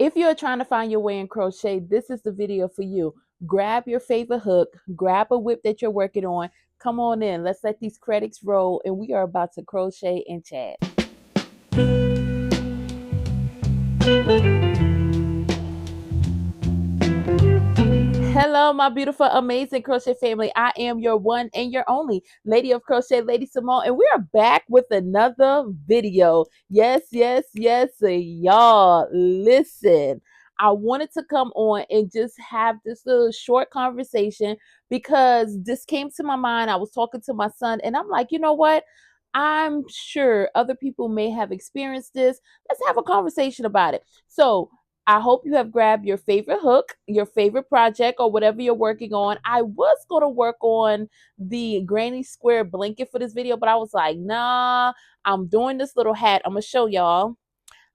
If you're trying to find your way in crochet, this is the video for you. Grab your favorite hook, grab a whip that you're working on. Come on in. Let's let these credits roll, and we are about to crochet and chat. Hello, my beautiful, amazing crochet family. I am your one and your only Lady of Crochet, Lady-Samoan, and we are back with another video. Yes, yes, yes, y'all. Listen, I wanted to come on and just have this little short conversation because this came to my mind. I was talking to my son, and I'm like, you know what? I'm sure other people may have experienced this. Let's have a conversation about it. So, I hope you have grabbed your favorite hook, your favorite project, or whatever you're working on. I was going to work on the granny square blanket for this video, but I was like, nah, I'm doing this little hat. I'm going to show y'all.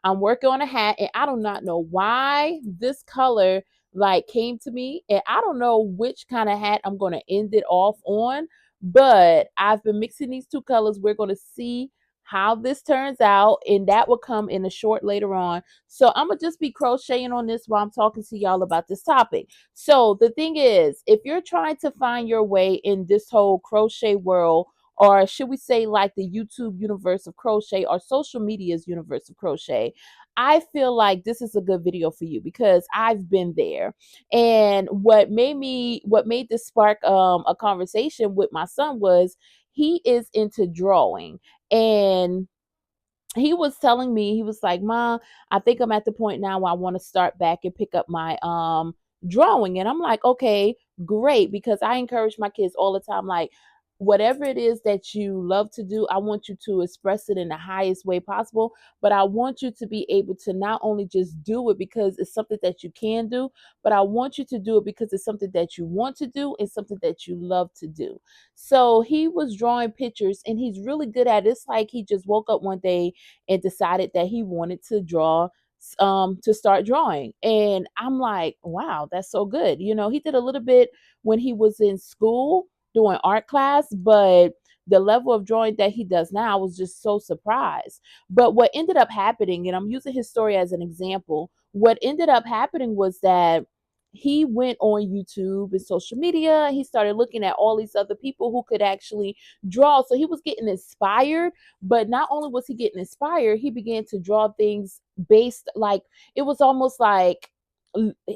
I'm working on a hat, and I do not know why this color like came to me, and I don't know which kind of hat I'm going to end it off on, but I've been mixing these two colors. We're going to see how this turns out, and that will come in a short later on. So I'm gonna just be crocheting on this while I'm talking to y'all about this topic. So the thing is, if you're trying to find your way in this whole crochet world, or should we say like the YouTube universe of crochet or social media's universe of crochet, I feel like this is a good video for you because I've been there. And what made this spark a conversation with my son was he is into drawing. And he was telling me, he was like, "Mom, I think I'm at the point now where I want to start back and pick up my drawing." And I'm like, "Okay, great," because I encourage my kids all the time, like, whatever it is that you love to do, I want you to express it in the highest way possible, but I want you to be able to not only just do it because it's something that you can do, but I want you to do it because it's something that you want to do and something that you love to do. So he was drawing pictures and he's really good at it. It's like he just woke up one day and decided that he wanted to draw, to start drawing. And I'm like, wow, that's so good. You know, he did a little bit when he was in school doing art class, but the level of drawing that he does now, I was just so surprised. But what ended up happening, and I'm using his story as an example, what ended up happening was that he went on YouTube and social media. He started looking at all these other people who could actually draw. So he was getting inspired, but not only was he getting inspired, he began to draw things based, like, it was almost like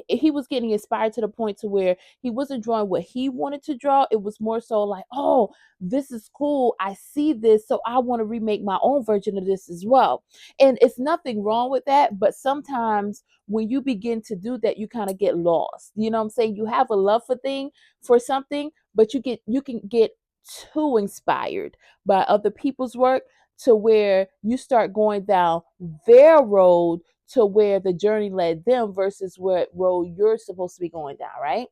he was getting inspired to the point to where he wasn't drawing what he wanted to draw. It was more so like, oh, this is cool, I see this, so I want to remake my own version of this as well. And it's nothing wrong with that, but sometimes when you begin to do that, you kind of get lost. You know what I'm saying? You have a love for something, but you can get too inspired by other people's work to where you start going down their road to where the journey led them versus what road you're supposed to be going down, right?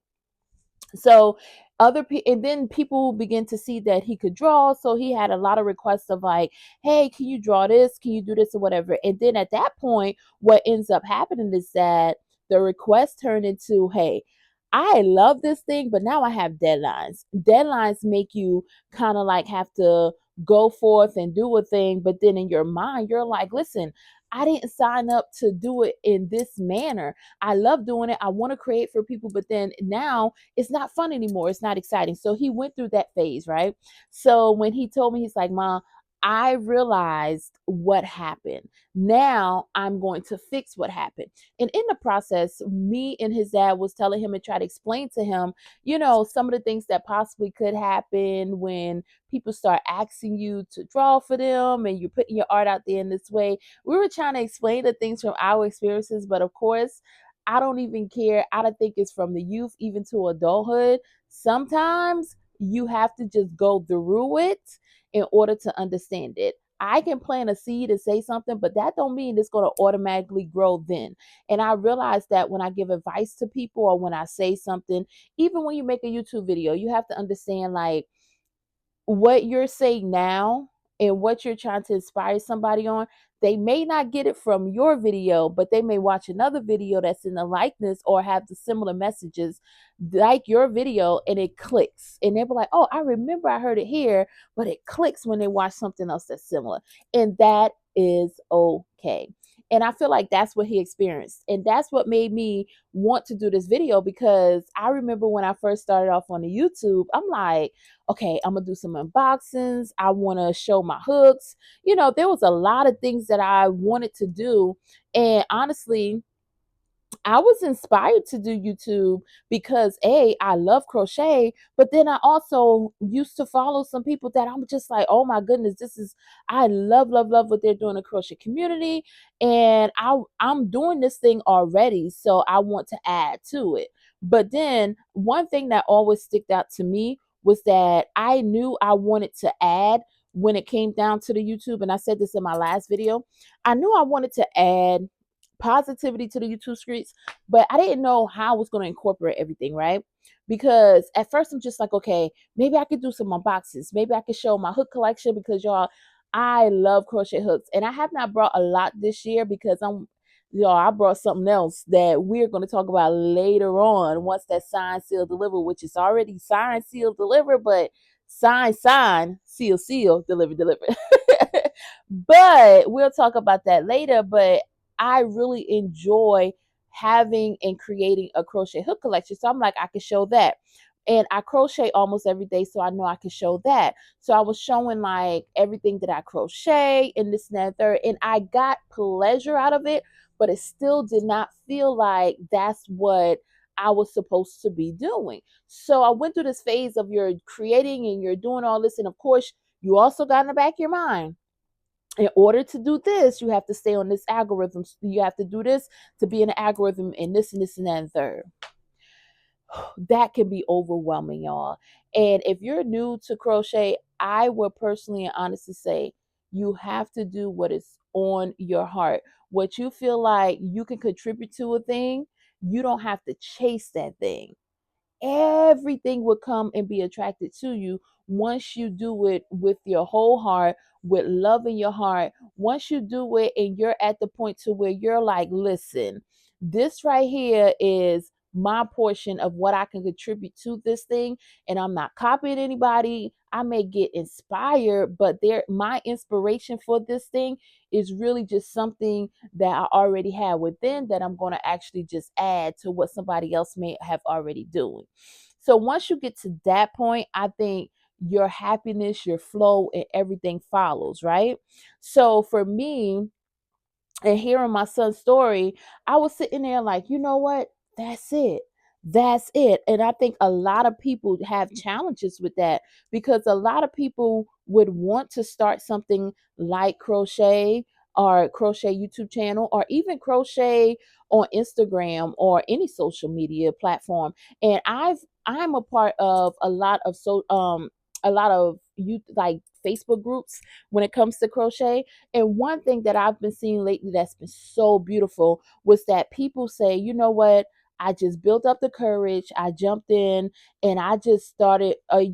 So other people, and then people begin to see that he could draw, so he had a lot of requests of like, hey, can you draw this, can you do this, or whatever. And then at that point, what ends up happening is that the request turned into, hey, I love this thing, but now I have deadlines make you kind of like have to go forth and do a thing, but then in your mind you're like, listen, I didn't sign up to do it in this manner. I love doing it, I want to create for people, but then now it's not fun anymore. It's not exciting. So he went through that phase, right? So when he told me, he's like, Mom, I realized what happened. Now I'm going to fix what happened. And in the process, me and his dad was telling him and try to explain to him, you know, some of the things that possibly could happen when people start asking you to draw for them and you're putting your art out there in this way. We were trying to explain the things from our experiences, but of course, I don't even care. I don't think it's from the youth even to adulthood. Sometimes you have to just go through it in order to understand it. I can plant a seed and say something, but that don't mean it's going to automatically grow then. And I realize that when I give advice to people or when I say something, even when you make a YouTube video, you have to understand like what you're saying now and what you're trying to inspire somebody on, they may not get it from your video, but they may watch another video that's in the likeness or have the similar messages like your video, and it clicks. And they'll be like, oh, I remember I heard it here, but it clicks when they watch something else that's similar. And that is okay. And I feel like that's what he experienced. And that's what made me want to do this video, because I remember when I first started off on the YouTube, I'm like, okay, I'm gonna do some unboxings. I want to show my hooks. There was a lot of things that I wanted to do. And honestly, I was inspired to do YouTube because I love crochet, but then I also used to follow some people that I'm just like, oh my goodness, I love what they're doing in the crochet community, and I'm doing this thing already, so I want to add to it. But then one thing that always sticked out to me was that I knew I wanted to add when it came down to the YouTube, and I said this in my last video. I knew I wanted to add positivity to the YouTube streets, but I didn't know how I was going to incorporate everything, right? Because at first I'm just like, okay, maybe I could do some unboxings. Maybe I could show my hook collection, because y'all, I love crochet hooks. And I have not brought a lot this year because I brought something else that we're going to talk about later on once that signed, seal, deliver, which is already signed, seal, deliver, but sign, seal, deliver. But we'll talk about that later. But I really enjoy having and creating a crochet hook collection. So I'm like, I can show that. And I crochet almost every day, so I know I can show that. So I was showing like everything that I crochet and this and that and third, and I got pleasure out of it, but it still did not feel like that's what I was supposed to be doing. So I went through this phase of you're creating and you're doing all this, and of course, you also got in the back of your mind, in order to do this, you have to stay on this algorithm. You have to do this to be in an algorithm, and this and that and third. That can be overwhelming, y'all. And if you're new to crochet, I would personally and honestly say you have to do what is on your heart. What you feel like you can contribute to a thing, you don't have to chase that thing. Everything will come and be attracted to you once you do it with your whole heart, with love in your heart. Once you do it and you're at the point to where you're like, listen, this right here is my portion of what I can contribute to this thing, and I'm not copying anybody. I may get inspired, but my inspiration for this thing is really just something that I already have within, that I'm going to actually just add to what somebody else may have already doing. So once you get to that point, I think your happiness, your flow, and everything follows, right? So for me, and hearing my son's story, I was sitting there like, you know what? That's it. That's it. And I think a lot of people have challenges with that, because a lot of people would want to start something like crochet, or crochet YouTube channel, or even crochet on Instagram or any social media platform. And I'm a part of a lot of you like Facebook groups when it comes to crochet. And one thing that I've been seeing lately that's been so beautiful was that people say, you know what? I just built up the courage. I jumped in and I just started a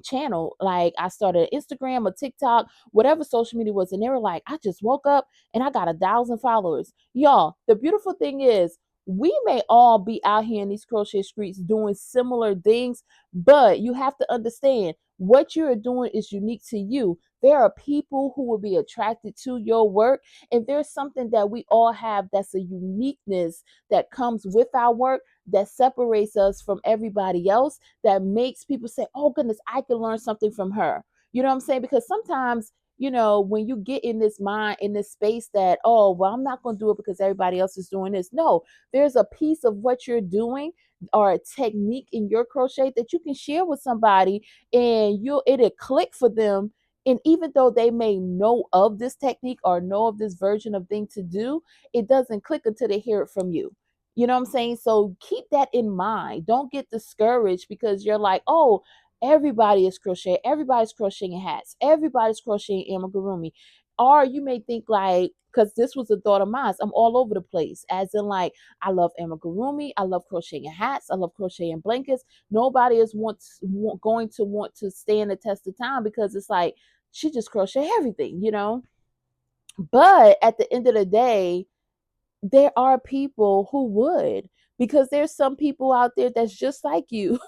channel. Like I started Instagram or TikTok, whatever social media was, and they were like, I just woke up and I got 1,000 followers. Y'all, the beautiful thing is we may all be out here in these crochet streets doing similar things, but you have to understand what you're doing is unique to you. There are people who will be attracted to your work, and there's something that we all have that's a uniqueness that comes with our work that separates us from everybody else, that makes people say, oh goodness, I can learn something from her. You know what I'm saying? Because sometimes, when you get in this mind, in this space that, oh, well, I'm not going to do it because everybody else is doing this. No, there's a piece of what you're doing or a technique in your crochet that you can share with somebody, and it'll click for them. And even though they may know of this technique or know of this version of thing to do, it doesn't click until they hear it from you. You know what I'm saying? So keep that in mind. Don't get discouraged because you're like, oh, everybody is crocheting. Everybody's crocheting hats. Everybody's crocheting amigurumi. Or you may think like, because this was a thought of mine, I'm all over the place. As in like, I love amigurumi. I love crocheting hats. I love crocheting blankets. Nobody is going to want to stand the test of time because it's like, she just crochet everything. But at the end of the day, there are people who would, because there's some people out there that's just like you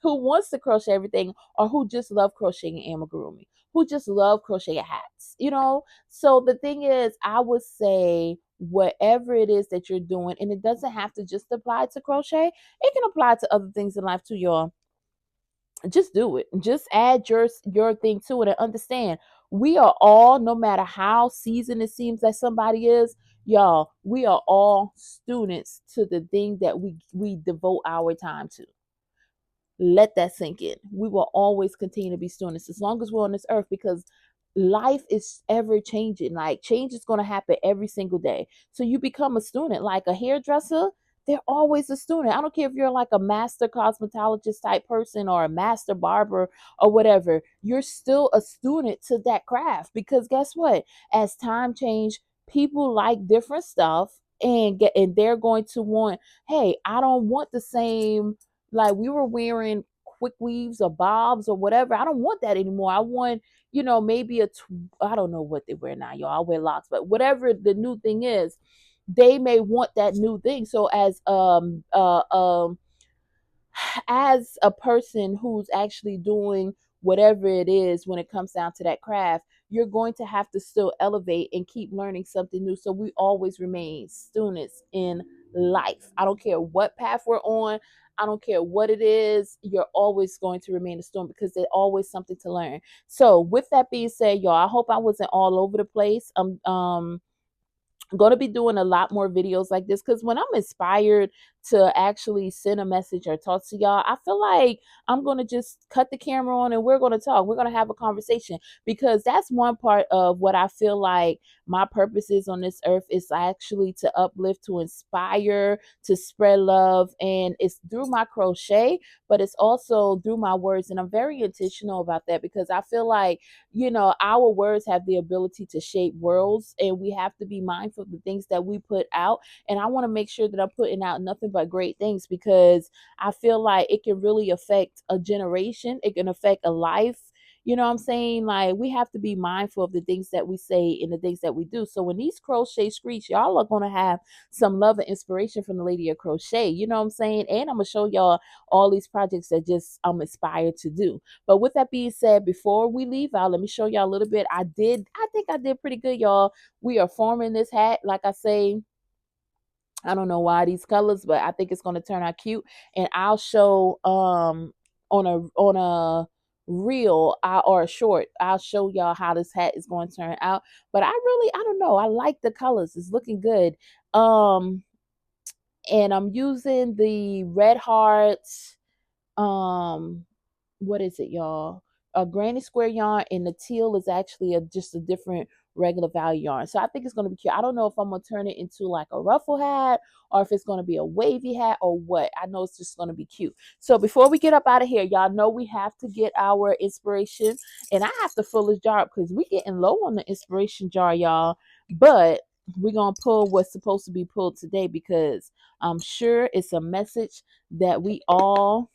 who wants to crochet everything, or who just love crocheting amigurumi, who just love crocheting hats. So the thing is, I would say whatever it is that you're doing, and it doesn't have to just apply to crochet, it can apply to other things in life too, y'all. Just do it. Just add your thing to it and understand we are all, no matter how seasoned it seems that somebody is, y'all, we are all students to the thing that we devote our time to. Let that sink in. We will always continue to be students as long as we're on this earth, because life is ever changing. Like, change is going to happen every single day. So you become a student. Like a hairdresser, they're always a student. I don't care if you're like a master cosmetologist type person or a master barber or whatever, you're still a student to that craft, because guess what? As time change, people like different stuff, and they're going to want, hey, I don't want the same, like we were wearing quick weaves or bobs or whatever. I don't want that anymore. I want, maybe I don't know what they wear now, y'all. I wear locks, but whatever the new thing is, they may want that new thing. So as a person who's actually doing whatever it is when it comes down to that craft, you're going to have to still elevate and keep learning something new. So we always remain students in life. I don't care what path we're on. I don't care what it is. You're always going to remain a student, because there's always something to learn. So with that being said, y'all, I hope I wasn't all over the place. I'm going to be doing a lot more videos like this, because when I'm inspired to actually send a message or talk to y'all, I feel like I'm going to just cut the camera on and we're going to talk. We're going to have a conversation, because that's one part of what I feel like my purpose is on this earth, is actually to uplift, to inspire, to spread love. And it's through my crochet, but it's also through my words. And I'm very intentional about that, because I feel like, our words have the ability to shape worlds, and we have to be mindful of the things that we put out. And I want to make sure that I'm putting out nothing but great things, because I feel like it can really affect a generation, it can affect a life. You know what I'm saying? Like, we have to be mindful of the things that we say and the things that we do. So when these crochet screech, y'all are going to have some love and inspiration from the Lady of Crochet. You know what I'm saying? And I'm going to show y'all all these projects that just I'm inspired to do. But with that being said, before we leave out, let me show y'all a little bit. I think I did pretty good, y'all. We are forming this hat. Like I say, I don't know why these colors, but I think it's going to turn out cute. And I'll show on a reel or a short, I'll show y'all how this hat is going to turn out. But I don't know. I like the colors. It's looking good. Um and I'm using the Red Hearts, um what is it, y'all? A granny square yarn, and the teal is actually just a different regular value yarn. So I think it's going to be cute. I don't know if I'm going to turn it into like a ruffle hat, or if it's going to be a wavy hat, or what. I know it's just going to be cute. So before we get up out of here, y'all know we have to get our inspiration, and I have to fill this jar up, because we getting low on the inspiration jar, y'all. But we're going to pull what's supposed to be pulled today, because I'm sure it's a message that we all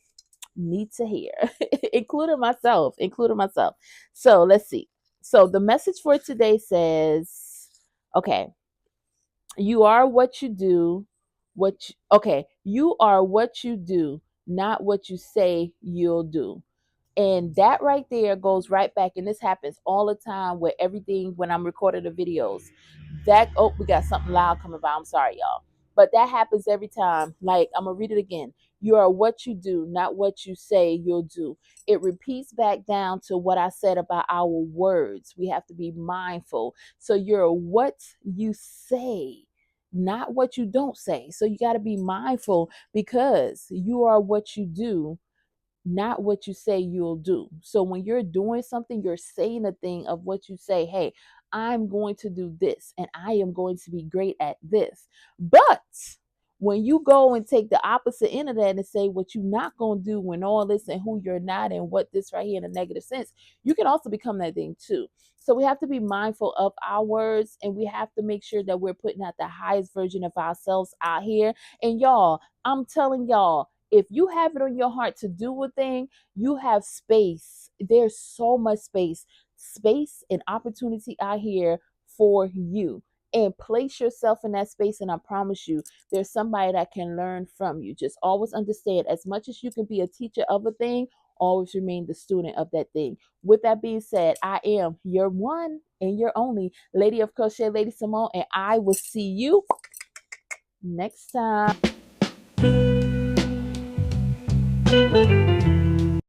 need to hear, including myself. So let's see. So the message for today says, okay, you are what you do, you are what you do, not what you say you'll do. And that right there goes right back. And this happens all the time with everything when I'm recording the videos. We got something loud coming by. I'm sorry, y'all. But that happens every time. Like, I'm going to read it again. You are what you do, not what you say you'll do. It repeats back down to what I said about our words. We have to be mindful. So you're what you say, not what you don't say. So you got to be mindful, because you are what you do, not what you say you'll do. So when you're doing something, you're saying a thing of what you say, hey, I'm going to do this and I am going to be great at this. But when you go and take the opposite end of that and say what you're not going to do and all this, and who you're not, and what this right here in a negative sense, you can also become that thing too. So we have to be mindful of our words, and we have to make sure that we're putting out the highest version of ourselves out here. And y'all, I'm telling y'all, if you have it on your heart to do a thing, you have space. There's so much space and opportunity out here for you. And place yourself in that space, and I promise you, there's somebody that can learn from you. Just always understand, as much as you can be a teacher of a thing, always remain the student of that thing. With that being said, I am your one and your only Lady of Crochet, Lady Simone, and I will see you next time.